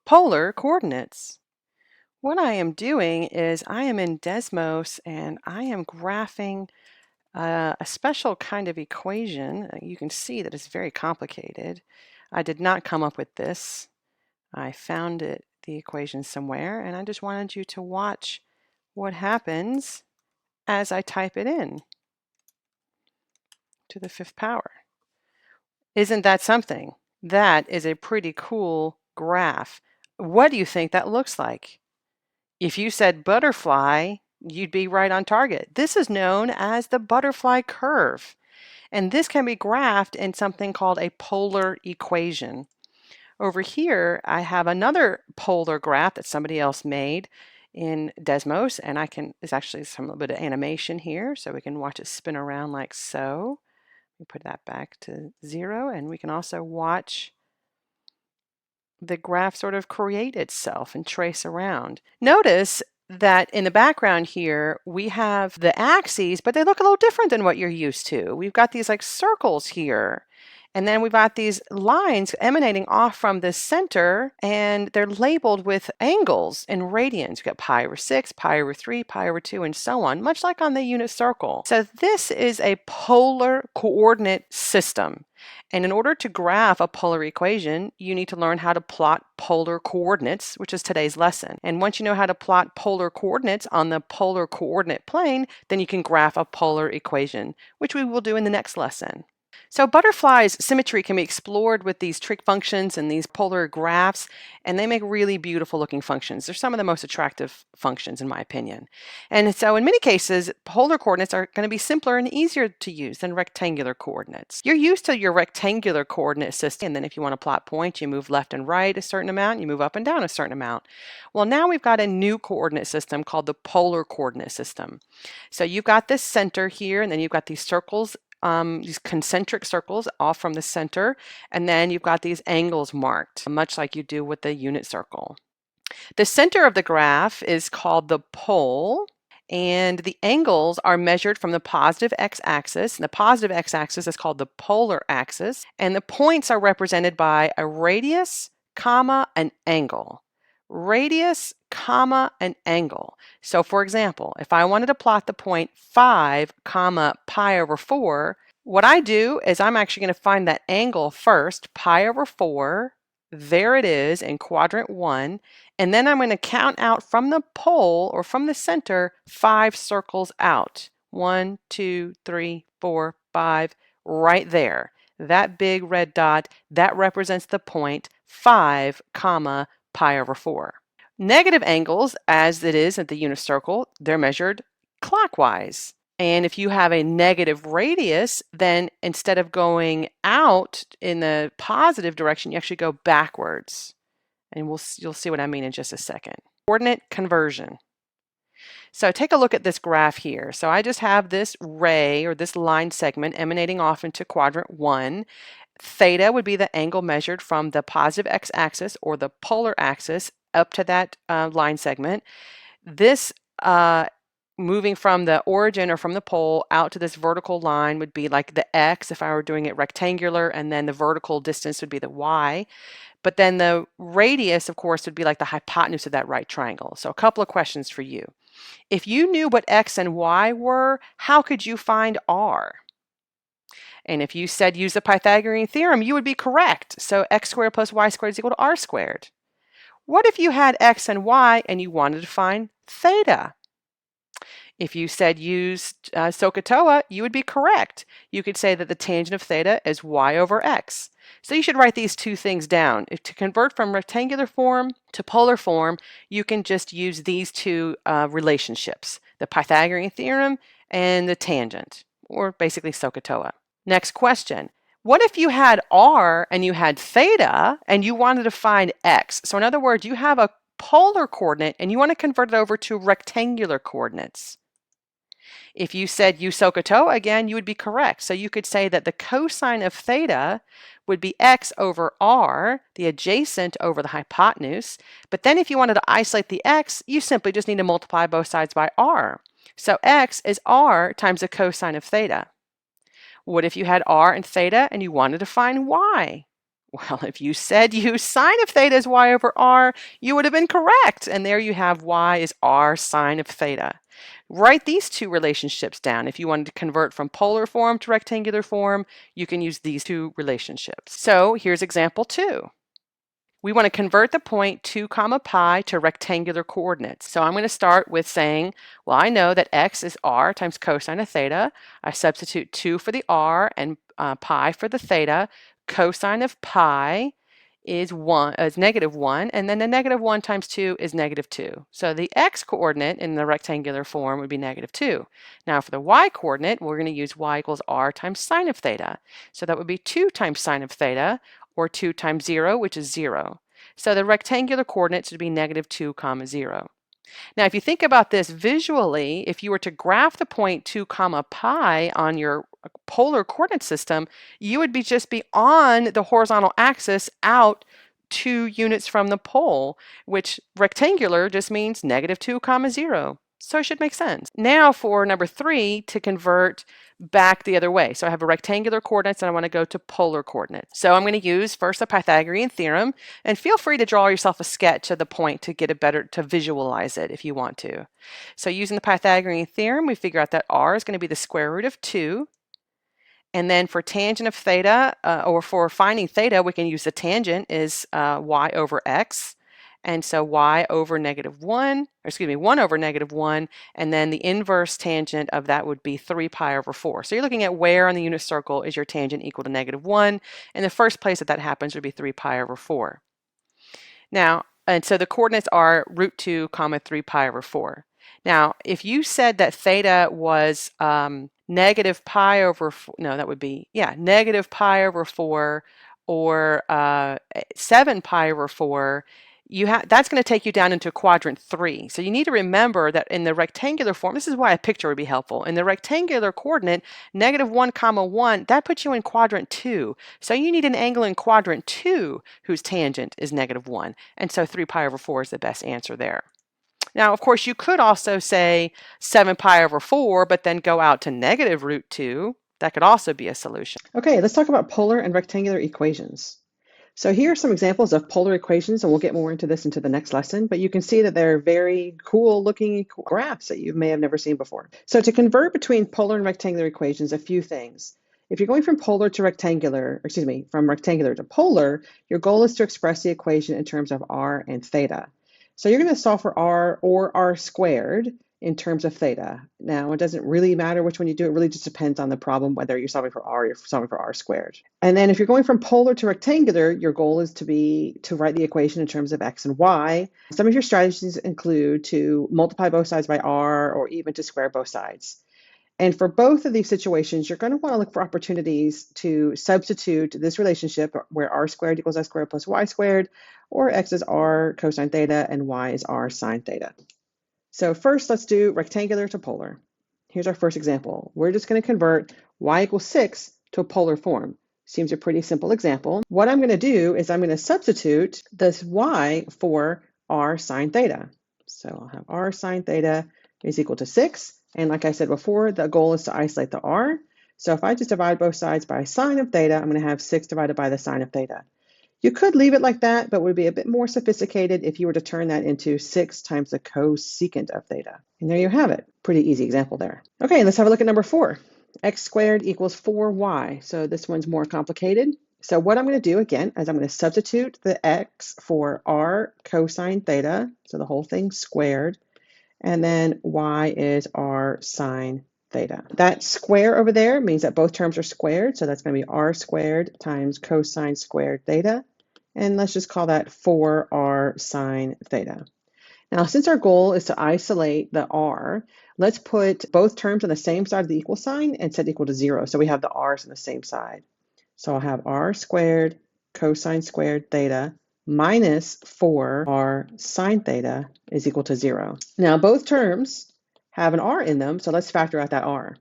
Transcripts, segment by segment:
Polar coordinates. What I am doing is I am in Desmos and I am graphing a special kind of equation. You can see that it's very complicated. I did not come up with this. I found the equation somewhere, and I just wanted you to watch what happens as I type it in to the fifth power. Isn't that something? That is a pretty cool graph. What do you think that looks like? If you said butterfly, you'd be right on target. This is known as the butterfly curve, and this can be graphed in something called a polar equation. Over here, I have another polar graph that somebody else made in Desmos, and there's actually a little bit of animation here, so we can watch it spin around like so. We put that back to 0, and we can also watch the graph sort of create itself and trace around. Notice that in the background here, we have the axes, but they look a little different than what you're used to. We've got these like circles here. And then we've got these lines emanating off from the center, and they're labeled with angles and radians. We've got pi over 6, pi over 3, pi over 2, and so on, much like on the unit circle. So this is a polar coordinate system. And in order to graph a polar equation, you need to learn how to plot polar coordinates, which is today's lesson. And once you know how to plot polar coordinates on the polar coordinate plane, then you can graph a polar equation, which we will do in the next lesson. So butterflies' symmetry can be explored with these trig functions and these polar graphs, and they make really beautiful looking functions. They're some of the most attractive functions in my opinion. And so in many cases, polar coordinates are going to be simpler and easier to use than rectangular coordinates. You're used to your rectangular coordinate system, and then if you want to plot points, you move left and right a certain amount, you move up and down a certain amount. Well, now we've got a new coordinate system called the polar coordinate system. So you've got this center here, and then you've got these circles, these concentric circles off from the center, and then you've got these angles marked, much like you do with the unit circle. The center of the graph is called the pole, and the angles are measured from the positive x-axis, and the positive x-axis is called the polar axis, and the points are represented by a radius, comma, an angle. Radius, comma, an angle. So for example, if I wanted to plot the point 5, comma, pi over 4, what I do is I'm actually going to find that angle first, pi over 4, there it is in quadrant 1, and then I'm going to count out from the pole or from the center 5 circles out. 1, 2, 3, 4, 5, right there. That big red dot, that represents the point 5, comma, pi over 4. Negative angles, as it is at the unit circle, they're measured clockwise. And if you have a negative radius, then instead of going out in the positive direction, you actually go backwards. And you'll see what I mean in just a second. Coordinate conversion. So take a look at this graph here. So I just have this ray or this line segment emanating off into quadrant 1. Theta would be the angle measured from the positive x-axis or the polar axis up to that line segment. This moving from the origin or from the pole out to this vertical line would be like the x if I were doing it rectangular, and then the vertical distance would be the y. But then the radius, of course, would be like the hypotenuse of that right triangle. So a couple of questions for you. If you knew what x and y were, how could you find r? And if you said use the Pythagorean theorem, you would be correct. So x squared plus y squared is equal to r squared. What if you had x and y and you wanted to find theta? If you said use SOHCAHTOA, you would be correct. You could say that the tangent of theta is y over x. So you should write these two things down. To convert from rectangular form to polar form, you can just use these two relationships, the Pythagorean theorem and the tangent, or basically SOHCAHTOA. Next question. What if you had r and you had theta and you wanted to find x? So in other words, you have a polar coordinate and you want to convert it over to rectangular coordinates. If you said use SOHCAHTOA again, you would be correct. So you could say that the cosine of theta would be x over r, the adjacent over the hypotenuse. But then if you wanted to isolate the x, you simply just need to multiply both sides by r. So x is r times the cosine of theta. What if you had r and theta and you wanted to find y? Well, if you said use sine of theta as y over r, you would have been correct. And there you have y is r sine of theta. Write these two relationships down. If you wanted to convert from polar form to rectangular form, you can use these two relationships. So here's example 2. We want to convert the point 2 comma pi to rectangular coordinates. So I'm going to start with saying, well, I know that x is r times cosine of theta. I substitute 2 for the r and pi for the theta. Cosine of pi is negative 1, and then the negative 1 times 2 is negative 2. So the x coordinate in the rectangular form would be negative 2. Now for the y coordinate, we're going to use y equals r times sine of theta. So that would be 2 times sine of theta, or 2 times 0, which is 0. So the rectangular coordinates would be negative 2 comma 0. Now, if you think about this visually, if you were to graph the point 2 comma pi on your polar coordinate system, you would just be on the horizontal axis out 2 units from the pole, which rectangular just means negative 2 comma 0. So it should make sense. Now for number 3, to convert back the other way. So I have a rectangular coordinates and I want to go to polar coordinates. So I'm going to use first the Pythagorean theorem, and feel free to draw yourself a sketch of the point to get to visualize it if you want to. So using the Pythagorean theorem, we figure out that r is going to be the square root of 2. And then for tangent of theta, or for finding theta, we can use the tangent is y over x. And so y over negative 1, or excuse me, 1 over negative 1, and then the inverse tangent of that would be 3 pi over 4. So you're looking at where on the unit circle is your tangent equal to negative 1, and the first place that happens would be 3 pi over 4. Now, and so the coordinates are root 2 comma 3 pi over 4. Now, if you said that theta was negative pi over, no, that would be, yeah, negative pi over 4 or 7 pi over 4, that's going to take you down into quadrant 3. So you need to remember that in the rectangular form, this is why a picture would be helpful. In the rectangular coordinate, negative 1 comma 1, that puts you in quadrant 2. So you need an angle in quadrant 2 whose tangent is negative 1. And so 3 pi over 4 is the best answer there. Now, of course, you could also say 7 pi over 4, but then go out to negative root 2. That could also be a solution. Okay, let's talk about polar and rectangular equations. So here are some examples of polar equations, and we'll get more into this into the next lesson, but you can see that they're very cool looking graphs that you may have never seen before. So to convert between polar and rectangular equations, a few things. If you're going from polar to rectangular, or excuse me, from rectangular to polar, your goal is to express the equation in terms of r and theta. So you're going to solve for r or r squared in terms of theta. Now, it doesn't really matter which one you do. It really just depends on the problem, whether you're solving for r or you're solving for r squared. And then if you're going from polar to rectangular, your goal is to write the equation in terms of x and y. Some of your strategies include to multiply both sides by r or even to square both sides. And for both of these situations, you're going to want to look for opportunities to substitute this relationship where r squared equals x squared plus y squared, or x is r cosine theta and y is r sine theta. So first, let's do rectangular to polar. Here's our first example. We're just going to convert y equals 6 to a polar form. Seems a pretty simple example. What I'm going to do is I'm going to substitute this y for r sine theta. So I'll have r sine theta is equal to 6. And like I said before, the goal is to isolate the r. So if I just divide both sides by sine of theta, I'm going to have 6 divided by the sine of theta. You could leave it like that, but would be a bit more sophisticated if you were to turn that into 6 times the cosecant of theta. And there you have it. Pretty easy example there. Okay, let's have a look at number 4. X squared equals 4y. So this one's more complicated. So what I'm going to do again is I'm going to substitute the x for r cosine theta. So the whole thing squared. And then y is r sine theta. That square over there means that both terms are squared. So that's going to be r squared times cosine squared theta. And let's just call that 4r sine theta. Now, since our goal is to isolate the r, let's put both terms on the same side of the equal sign and set equal to 0. So we have the r's on the same side. So I'll have r squared cosine squared theta minus 4r sine theta is equal to 0. Now, both terms have an r in them, so let's factor out that r.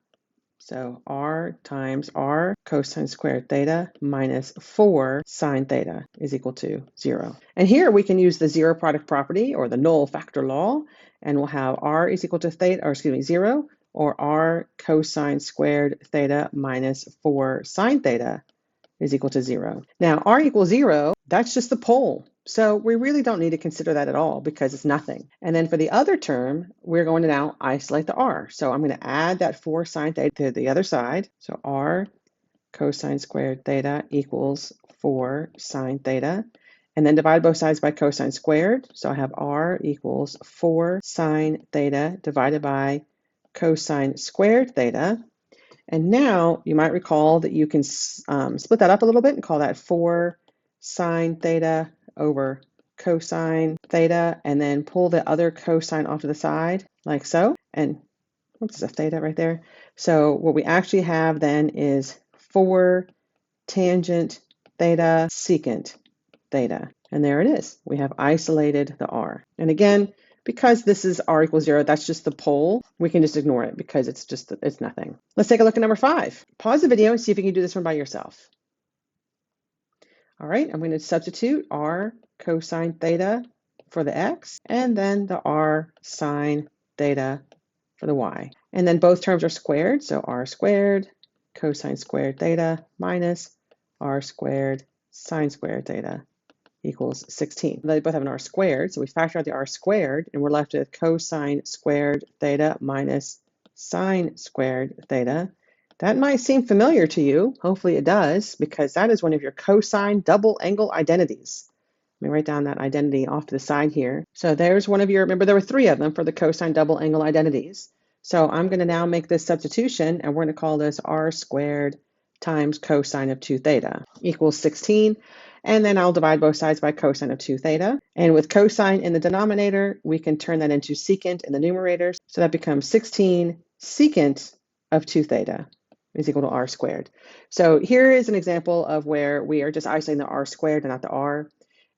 So r times r cosine squared theta minus 4 sine theta is equal to 0. And here we can use the zero product property or the null factor law, and we'll have r is equal to theta, or excuse me, 0, or r cosine squared theta minus 4 sine theta is equal to 0. Now, r equals 0, that's just the pole. So we really don't need to consider that at all because it's nothing. And then for the other term, we're going to now isolate the r. So I'm going to add that 4 sine theta to the other side. So r cosine squared theta equals 4 sine theta. And then divide both sides by cosine squared. So I have r equals 4 sine theta divided by cosine squared theta. And now you might recall that you can split that up a little bit and call that 4 sine theta over cosine theta, and then pull the other cosine off to the side like so. And oops, there's a theta right there. So what we actually have then is 4 tangent theta secant theta. And there it is. We have isolated the r. And again, because this is r equals 0, that's just the pole, we can just ignore it because it's nothing. Let's take a look at number 5. Pause the video and see if you can do this one by yourself. All right, I'm going to substitute r cosine theta for the x, and then the r sine theta for the y. And then both terms are squared, so r squared cosine squared theta minus r squared sine squared theta equals 16. They both have an r squared, so we factor out the r squared, and we're left with cosine squared theta minus sine squared theta. That might seem familiar to you. Hopefully it does, because that is one of your cosine double angle identities. Let me write down that identity off to the side here. So there's one of your, remember there were 3 of them for the cosine double angle identities. So I'm going to now make this substitution, and we're going to call this r squared times cosine of 2 theta equals 16. And then I'll divide both sides by cosine of 2 theta. And with cosine in the denominator, we can turn that into secant in the numerator. So that becomes 16 secant of 2 theta is equal to r squared. So here is an example of where we are just isolating the r squared and not the r.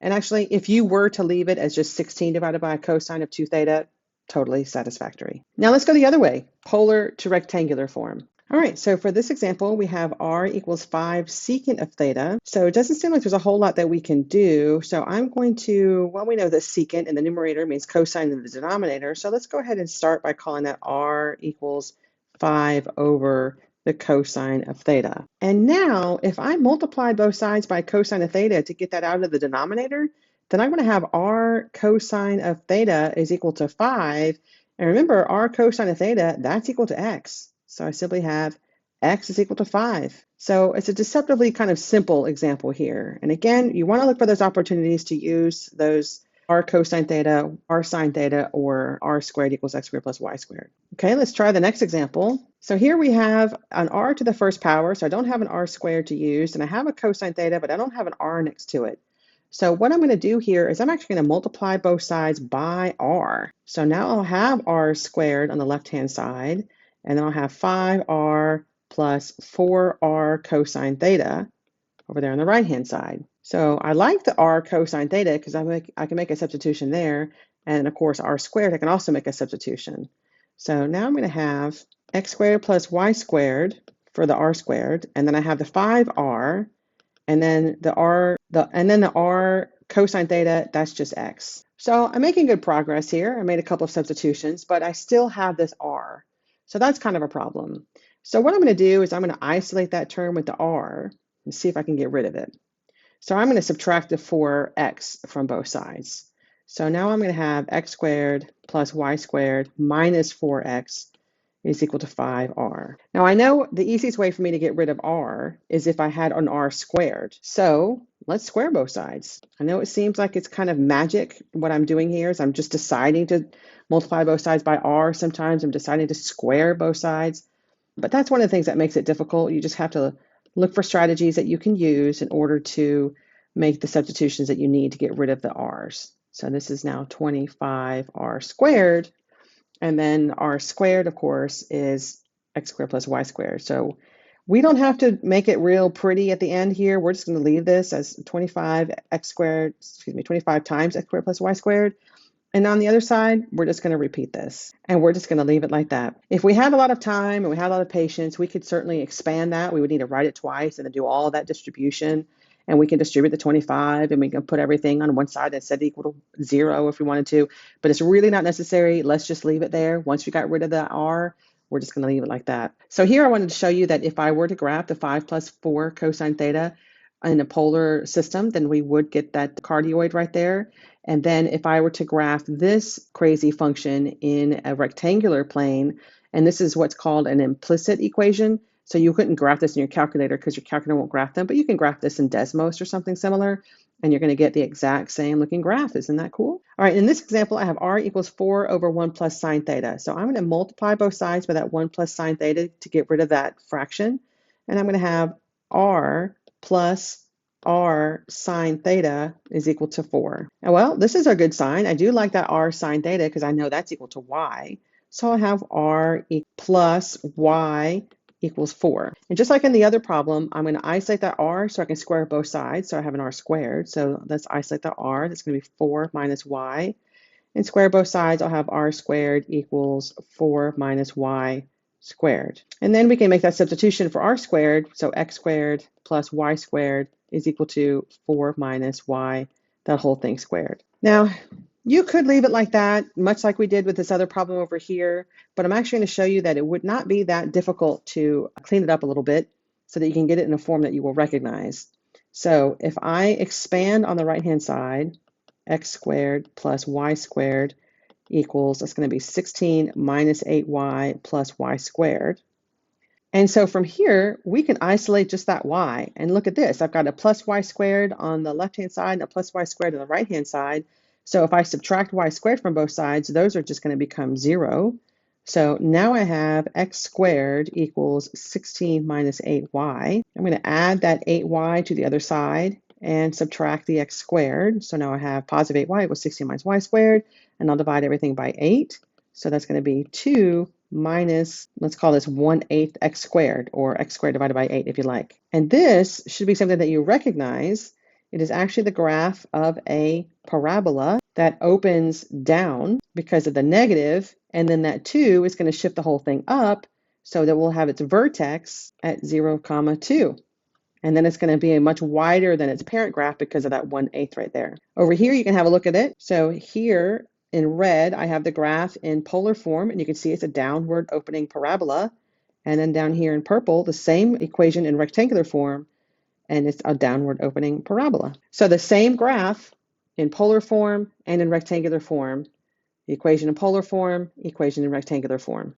And actually, if you were to leave it as just 16 divided by cosine of 2 theta, totally satisfactory. Now let's go the other way, polar to rectangular form. All right, so for this example, we have r equals 5 secant of theta. So it doesn't seem like there's a whole lot that we can do. So I'm going to, well, we know that secant in the numerator means cosine in the denominator. So let's go ahead and start by calling that r equals 5 over the cosine of theta. And now, if I multiply both sides by cosine of theta to get that out of the denominator, then I'm going to have r cosine of theta is equal to 5. And remember, r cosine of theta, that's equal to x. So I simply have x is equal to 5. So it's a deceptively kind of simple example here. And again, you want to look for those opportunities to use those r cosine theta, r sine theta, or r squared equals x squared plus y squared. Okay, let's try the next example. So here we have an r to the first power, so I don't have an r squared to use, and I have a cosine theta, but I don't have an r next to it. So what I'm going to do here is I'm actually going to multiply both sides by r. So now I'll have r squared on the left-hand side, and then I'll have 5r plus 4r cosine theta over there on the right-hand side. So I like the r cosine theta because I can make a substitution there. And of course, r squared, I can also make a substitution. So now I'm going to have x squared plus y squared for the r squared. And then I have the 5r, and then the r cosine theta, that's just x. So I'm making good progress here. I made a couple of substitutions, but I still have this r. So that's kind of a problem. So what I'm going to do is I'm going to isolate that term with the r and see if I can get rid of it. So I'm going to subtract the 4x from both sides. So now I'm going to have x squared plus y squared minus 4x is equal to 5r. Now I know the easiest way for me to get rid of r is if I had an r squared. So let's square both sides. I know it seems like it's kind of magic. What I'm doing here is I'm just deciding to multiply both sides by r. Sometimes I'm deciding to square both sides. But that's one of the things that makes it difficult. You just have to look for strategies that you can use in order to make the substitutions that you need to get rid of the r's. So this is now 25r squared. And then r squared, of course, is x squared plus y squared. So we don't have to make it real pretty at the end here. We're just going to leave this as 25 times x squared plus y squared. And on the other side, we're just going to repeat this. And we're just going to leave it like that. If we have a lot of time and we have a lot of patience, we could certainly expand that. We would need to write it twice and then do all that distribution. And we can distribute the 25, and we can put everything on one side and set it equal to 0 if we wanted to. But it's really not necessary. Let's just leave it there. Once we got rid of the r, we're just going to leave it like that. So here I wanted to show you that if I were to graph the 5 plus 4 cosine theta, in a polar system, then we would get that cardioid right there. And then if I were to graph this crazy function in a rectangular plane, and this is what's called an implicit equation. So you couldn't graph this in your calculator because your calculator won't graph them, but you can graph this in Desmos or something similar, and you're going to get the exact same looking graph. Isn't that cool? All right, in this example, I have r equals 4 over 1 plus sine theta. So I'm going to multiply both sides by that 1 plus sine theta to get rid of that fraction. And I'm going to have r plus r sine theta is equal to 4. And well, this is a good sign. I do like that r sine theta because I know that's equal to y. So I have r plus y equals 4. And just like in the other problem, I'm going to isolate that r so I can square both sides. So I have an r squared. So let's isolate the r. That's going to be 4 minus y. And square both sides, I'll have r squared equals 4 minus y squared. And then we can make that substitution for r squared. So x squared plus y squared is equal to 4 minus y, that whole thing squared. Now, you could leave it like that, much like we did with this other problem over here, but I'm actually going to show you that it would not be that difficult to clean it up a little bit so that you can get it in a form that you will recognize. So if I expand on the right-hand side, x squared plus y squared equals, that's going to be 16 minus 8y plus y squared. And so from here, we can isolate just that y. And look at this. I've got a plus y squared on the left-hand side and a plus y squared on the right-hand side. So if I subtract y squared from both sides, those are just going to become 0. So now I have x squared equals 16 minus 8y. I'm going to add that 8y to the other side and subtract the x squared. So now I have positive 8y equals 16 minus y squared, and I'll divide everything by 8. So that's going to be 2 minus, let's call this 1/8 x squared, or x squared divided by 8 if you like. And this should be something that you recognize. It is actually the graph of a parabola that opens down because of the negative, and then that 2 is going to shift the whole thing up so that we'll have its vertex at 0, 2. And then it's going to be much wider than its parent graph because of that 1/8 right there. Over here, you can have a look at it. So here in red, I have the graph in polar form, and you can see it's a downward opening parabola. And then down here in purple, the same equation in rectangular form, and it's a downward opening parabola. So the same graph in polar form and in rectangular form, the equation in polar form, equation in rectangular form.